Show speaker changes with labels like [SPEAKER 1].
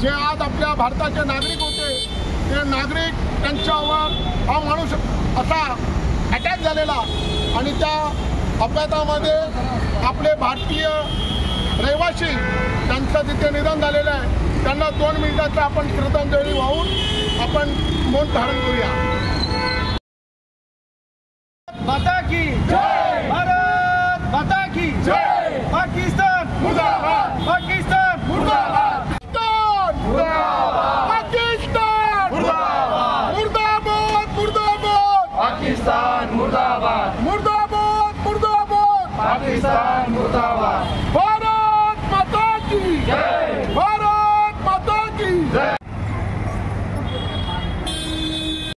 [SPEAKER 1] जे आज आपल्या भारताचे नागरिक होते ते नागरिक त्यांच्यावर हा माणूस असा अटॅक झालेला आणि त्या अपघातामध्ये आपले भारतीय रहिवासी त्यांचं तिथे निधन झालेलं आहे। त्यांना 2 मिनिटाचं आपण श्रद्धांजली वाहून आपण मौन धारण करूया।
[SPEAKER 2] माता की जय, भारत माता की जय, पाकिस्तान मुर्दाबाद, पाकिस्तान मुर्दाबाद,
[SPEAKER 1] पाकिस्तान मुर्दाबाद, मुर्दाबाद मुर्दाबाद,
[SPEAKER 2] पाकिस्तान मुर्दाबाद,
[SPEAKER 1] मुर्दाबाद मुर्दाबाद,
[SPEAKER 2] पाकिस्तान मुर्दाबाद,
[SPEAKER 1] भारत माता की
[SPEAKER 2] जय।